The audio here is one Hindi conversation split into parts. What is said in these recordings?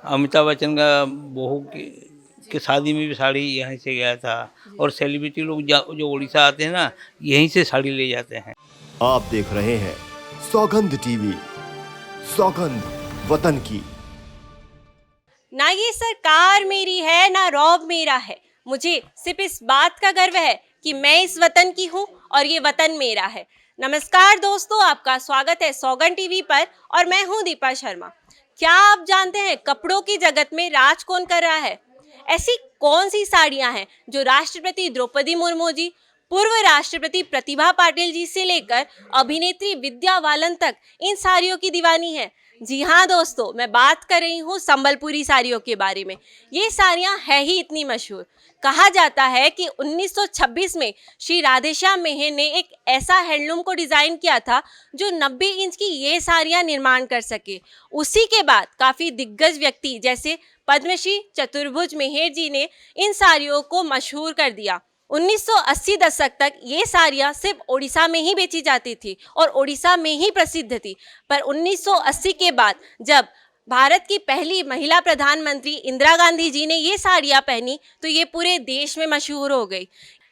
अमिताभ बच्चन का बहू की शादी में भी साड़ी यहीं से गया था। और सेलिब्रिटी लोग जो उड़ीसा आते हैं ना, यहीं से साड़ी ले जाते हैं। आप देख रहे हैं सौगंध टीवी, सौगंध वतन की। ना ये सरकार मेरी है ना रौब मेरा है, मुझे सिर्फ इस बात का गर्व है कि मैं इस वतन की हूँ और ये वतन मेरा है। नमस्कार दोस्तों, आपका स्वागत है सौगंध टीवी पर और मैं हूँ दीपा शर्मा। क्या आप जानते हैं कपड़ों की जगत में राज कौन कर रहा है? ऐसी कौन सी साड़ियां हैं जो राष्ट्रपति द्रौपदी मुर्मू जी, पूर्व राष्ट्रपति प्रतिभा पाटिल जी से लेकर अभिनेत्री विद्या बालन तक इन साड़ियों की दीवानी है? जी हाँ दोस्तों, मैं बात कर रही हूँ संबलपुरी साड़ियों के बारे में। ये साड़ियाँ है ही इतनी मशहूर। कहा जाता है कि 1926 में श्री राधेश्याम मेहर ने एक ऐसा हैंडलूम को डिज़ाइन किया था जो 90 इंच की ये साड़ियाँ निर्माण कर सके। उसी के बाद काफ़ी दिग्गज व्यक्ति जैसे पद्मश्री चतुर्भुज मेहर जी ने इन साड़ियों को मशहूर कर दिया। 1980 दशक तक ये साड़ियाँ सिर्फ ओडिशा में ही बेची जाती थी और ओडिशा में ही प्रसिद्ध थी। पर 1980 के बाद जब भारत की पहली महिला प्रधानमंत्री इंदिरा गांधी जी ने ये साड़ियाँ पहनी तो ये पूरे देश में मशहूर हो गई।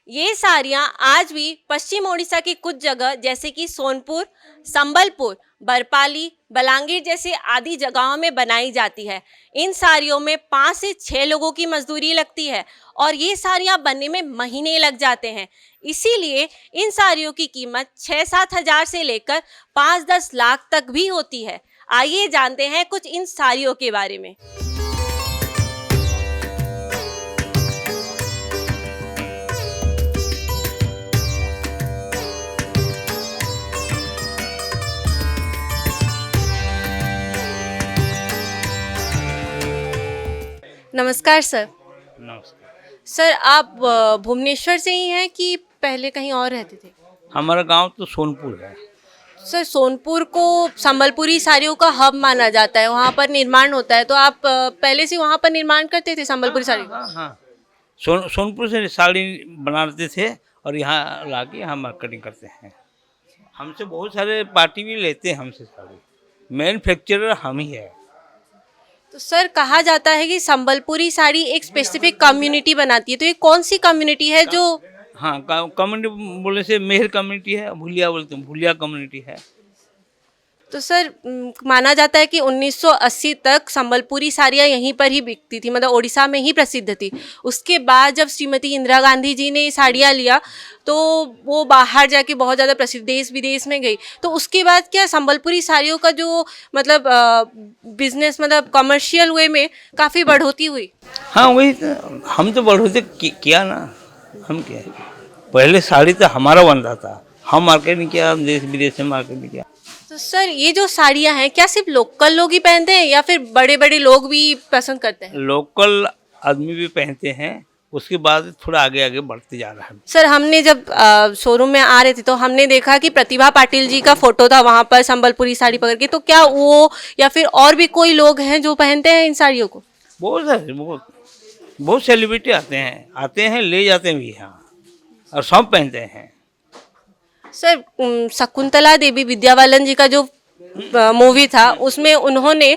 ये साड़ियाँ आज भी पश्चिम ओडिशा की कुछ जगह जैसे कि सोनपुर, संबलपुर, बरपाली, बलांगीर जैसे आदि जगहों में बनाई जाती है। इन साड़ियों में 5 से 6 लोगों की मजदूरी लगती है और ये साड़ियाँ बनने में महीने लग जाते हैं। इसीलिए इन साड़ियों की कीमत 6-7 हज़ार से लेकर 5-10 लाख तक भी होती है। आइए जानते हैं कुछ इन साड़ियों के बारे में। नमस्कार सर। नमस्कार। सर, आप भुवनेश्वर से ही हैं कि पहले कहीं और रहते थे? हमारा गांव तो सोनपुर है। सर, सोनपुर को संबलपुरी साड़ियों का हब माना जाता है, वहाँ पर निर्माण होता है, तो आप पहले से वहाँ पर निर्माण करते थे संबलपुरी साड़ी का? हाँ हाँ, सोनपुर से साड़ी बनाते थे और यहाँ लाके यहाँ मार्केटिंग करते हैं। हमसे बहुत सारे पार्टी भी लेते हैं हमसे साड़ी। मैन्युफैक्चरर हम ही है। तो सर, कहा जाता है कि संबलपुरी साड़ी एक स्पेसिफिक कम्युनिटी बनाती है, तो ये कौन सी कम्युनिटी है जो? हाँ, कम्युनिटी बोले से मेहर कम्युनिटी है, भुलिया बोलते हैं, भुलिया कम्युनिटी है। तो सर, माना जाता है कि 1980 तक संबलपुरी साड़ियाँ यहीं पर ही बिकती थी, मतलब ओडिशा में ही प्रसिद्ध थी। उसके बाद जब श्रीमती इंदिरा गांधी जी ने साड़ियाँ लिया तो वो बाहर जाके बहुत ज़्यादा प्रसिद्ध देश विदेश में गई। तो उसके बाद क्या संबलपुरी साड़ियों का जो मतलब बिजनेस, मतलब कमर्शियल वे में काफ़ी बढ़ोतरी हुई? हाँ वही तो, हम तो बढ़ोतरी किया ना। हम क्या है, पहले साड़ी तो हमारा बनता था, हम मार्केटिंग किया, हम देश विदेश में मार्केटिंग किया। तो सर, ये जो साड़ियाँ हैं क्या सिर्फ लोकल लोग ही पहनते हैं या फिर बड़े बड़े लोग भी पसंद करते हैं? लोकल आदमी भी पहनते हैं, उसके बाद थोड़ा आगे आगे बढ़ते जा रहा है। सर, हमने जब शोरूम में आ रहे थे तो हमने देखा कि प्रतिभा पाटिल जी का फोटो था वहाँ पर संबलपुरी साड़ी पकड़ के, तो क्या वो या फिर और भी कोई लोग हैं जो पहनते हैं इन साड़ियों को? बहुत सारे बहुत सेलिब्रिटी आते हैं ले जाते हैं भी यहाँ, और सब पहनते हैं। सर, शकुंतला देवी विद्या बालन जी का जो मूवी था उसमें उन्होंने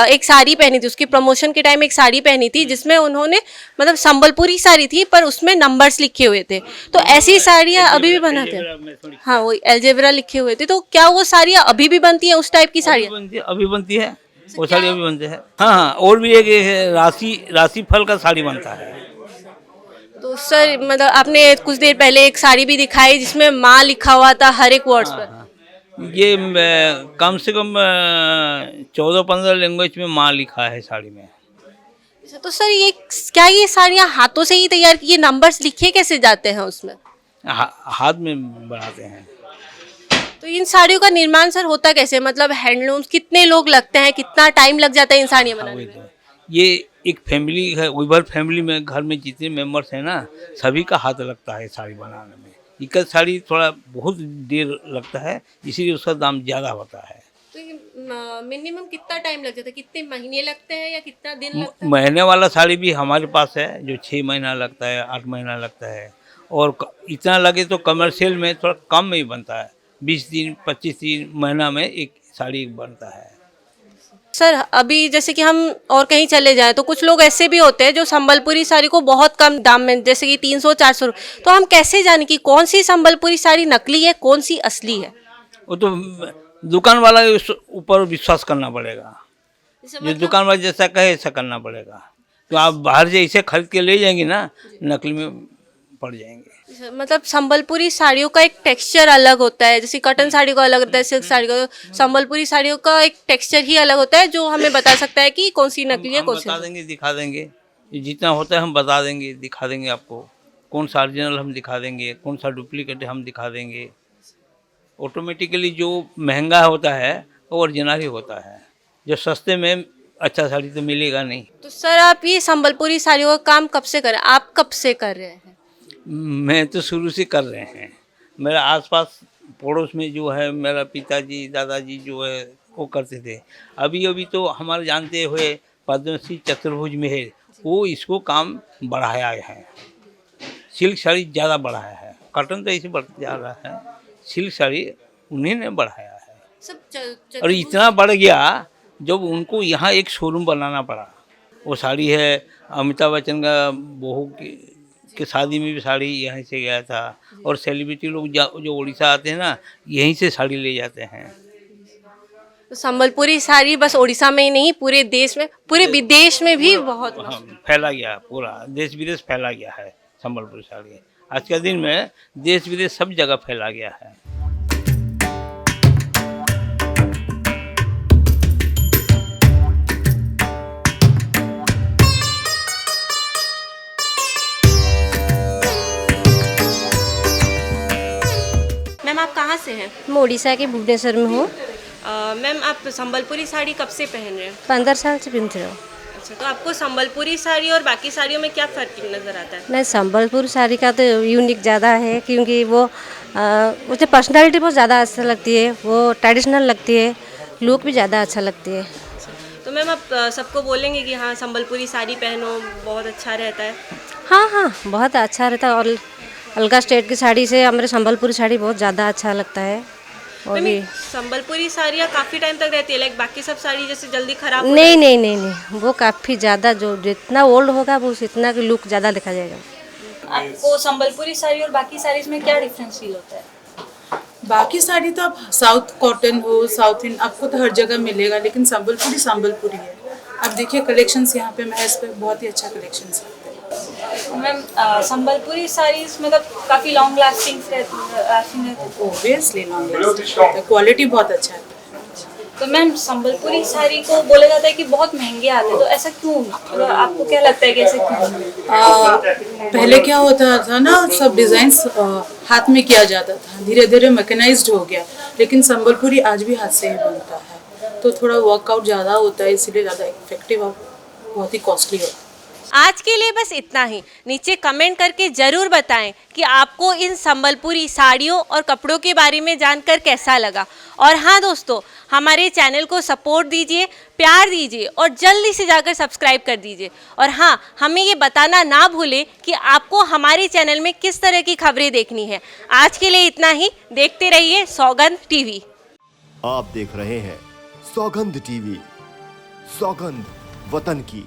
एक साड़ी पहनी थी, उसकी प्रमोशन के टाइम एक साड़ी पहनी थी जिसमें उन्होंने मतलब संबलपुरी साड़ी थी पर उसमें नंबर्स लिखे हुए थे। तो ऐसी साड़ियाँ अभी भी बनाते हैं? हाँ, वो एल्जेब्रा लिखे हुए थे। तो क्या वो साड़ियाँ अभी भी बनती है, उस टाइप की साड़ियाँ? अभी बनती है, वो साड़ी अभी बनती है। हाँ हाँ, और भी एक राशि फल का साड़ी बनता है। तो सर, मतलब आपने कुछ देर पहले एक साड़ी भी दिखाई जिसमें माँ लिखा हुआ था हर एक वर्ड्स पर। ये कम से कम 14-15 लैंग्वेज में माँ लिखा है साड़ी में। तो सर, ये साड़ियाँ हाथों से ही तैयार की, ये नंबर्स लिखे कैसे जाते हैं उसमें? हाथ में बनाते हैं। तो इन साड़ियों का निर्माण सर होता कैसे, मतलब हैंडलूम्स कितने लोग लगते हैं, कितना टाइम लग जाता है इन साड़ियाँ बनाने में? ये एक फैमिली है, विभर फैमिली में घर में जितने मेंबर्स हैं ना, सभी का हाथ लगता है साड़ी बनाने में। एक साड़ी थोड़ा बहुत देर लगता है, इसीलिए उसका दाम ज़्यादा होता है। तो मिनिमम कितना टाइम लग जाता है, कितने महीने लगते हैं या कितना दिन लगता है? महीने वाला साड़ी भी हमारे पास है जो 6 महीना लगता है, 8 महीना लगता है। और इतना लगे तो कमर्शियल में थोड़ा कम में ही बनता है, 20 दिन 25 दिन महीना में एक साड़ी बनता है। सर अभी जैसे कि हम और कहीं चले जाएं तो कुछ लोग ऐसे भी होते हैं जो संबलपुरी साड़ी को बहुत कम दाम में, जैसे कि 300-400 रुपये, तो हम कैसे जाने कि कौन सी संबलपुरी साड़ी नकली है कौन सी असली है? वो तो दुकान वाला के ऊपर विश्वास करना पड़ेगा। जो दुकान वाला जैसा कहे ऐसा करना पड़ेगा। तो आप बाहर से इसे खरीद के ले जाएंगे ना, नकली में पड़ जाएंगे। मतलब संबलपुरी साड़ियों का एक टेक्सचर अलग होता है, जैसे कॉटन साड़ी का अलग होता है, सिल्क साड़ी का, संबलपुरी साड़ियों का एक टेक्सचर ही अलग होता है जो हमें बता सकता है कि कौन सी नकली है हम कौन सी बता देंगे, दिखा देंगे। ये जितना होता है हम बता देंगे, दिखा देंगे आपको। कौन सा ओरिजिनल हम दिखा देंगे, कौन सा डुप्लीकेट हम दिखा देंगे। ऑटोमेटिकली जो महंगा होता है वो ओरिजिनल ही होता है। जो सस्ते में अच्छा साड़ी तो मिलेगा नहीं। तो सर आप ये संबलपुरी साड़ियों का काम कब से कर रहे हैं, आप कब से कर रहे हैं? मैं तो शुरू से कर रहे हैं। मेरा आसपास पड़ोस में जो है मेरा पिताजी दादाजी जो है वो करते थे। अभी अभी तो हमारे जानते हुए पद्मश्री चतुर्भुज में है, वो इसको काम बढ़ाया है। सिल्क साड़ी ज़्यादा बढ़ाया है, कॉटन तो ऐसे बढ़ता जा रहा है, सिल्क साड़ी उन्हीं ने बढ़ाया है। सब और इतना बढ़ गया जब उनको यहाँ एक शोरूम बनाना पड़ा। वो साड़ी है अमिताभ बच्चन का बहू के शादी में भी साड़ी यहीं से गया था। और सेलिब्रिटी लोग जो उड़ीसा आते हैं ना, यहीं से साड़ी ले जाते हैं। तो संबलपुरी साड़ी बस उड़ीसा में ही नहीं पूरे देश में, पूरे विदेश में भी बहुत फैला गया, पूरा देश विदेश फैला गया है संबलपुरी साड़ी। आज के दिन में देश विदेश सब जगह फैला गया है। मैम आप कहाँ से हैं? मैं उड़ीसा के भुवनेश्वर में हूँ। मैम आप संबलपुरी साड़ी कब से पहन रहे हैं? 15 साल से पहन रही हूँ। अच्छा, तो आपको संबलपुरी साड़ी और बाकी साड़ियों में क्या फ़र्क नज़र आता है? नहीं, संबलपुर साड़ी का तो यूनिक ज़्यादा है क्योंकि वो मुझे पर्सनालिटी बहुत ज़्यादा अच्छा लगती है, वो ट्रेडिशनल लगती है, लुक भी ज़्यादा अच्छा लगती है। तो मैम आप सबको बोलेंगे कि हाँ संबलपुरी साड़ी पहनो, बहुत अच्छा रहता है? हाँ हाँ, बहुत अच्छा रहता है। और अलगा स्टेट की साड़ी से हमारे संबलपुरी साड़ी बहुत ज़्यादा अच्छा लगता है। और मैम भी संबलपुरी साड़ियाँ काफ़ी टाइम तक रहती है, लाइक बाकी सब साड़ी जैसे जल्दी ख़राब हो नहीं नहीं नहीं नहीं, वो काफ़ी ज़्यादा, जो जितना ओल्ड होगा वो उतना की लुक ज़्यादा दिखा जाएगा। आपको संबलपुरी साड़ी और बाकी साड़ीज में क्या डिफरेंस फील होता है? बाकी साड़ी तो आप साउथ कॉटन हो, साउथ इंड आपको तो हर जगह मिलेगा, लेकिन संबलपुरी संबलपुरी है। आप देखिए कलेक्शंस यहाँ पे महज पे बहुत ही अच्छा कलेक्शंस है। मैम संबलपुरी साड़ीज मतलब काफ़ी लॉन्ग लास्टिंग रहती है। ओबियसली लॉन्ग लास्टिंग, क्वालिटी बहुत अच्छा है। तो मैम संबलपुरी साड़ी को बोला जाता है कि बहुत महंगे आते हैं, तो ऐसा क्यों? मतलब आपको क्या लगता है कि ऐसे क्यों? पहले क्या होता था ना, सब डिजाइन्स हाथ में किया जाता था, धीरे धीरे मैकेनाइज्ड हो गया, लेकिन संबलपुरी आज भी हाथ से ही बनता है, तो थोड़ा वर्कआउट ज़्यादा होता है, इसीलिए ज़्यादा इफेक्टिव और बहुत ही कॉस्टली होता है। आज के लिए बस इतना ही। नीचे कमेंट करके ज़रूर बताएं कि आपको इन संबलपुरी साड़ियों और कपड़ों के बारे में जानकर कैसा लगा। और हाँ दोस्तों, हमारे चैनल को सपोर्ट दीजिए, प्यार दीजिए और जल्दी से जाकर सब्सक्राइब कर दीजिए। और हाँ, हमें ये बताना ना भूलें कि आपको हमारे चैनल में किस तरह की खबरें देखनी है। आज के लिए इतना ही। देखते रहिए सौगंध टीवी। आप देख रहे हैं सौगंध टीवी, सौगंध वतन की।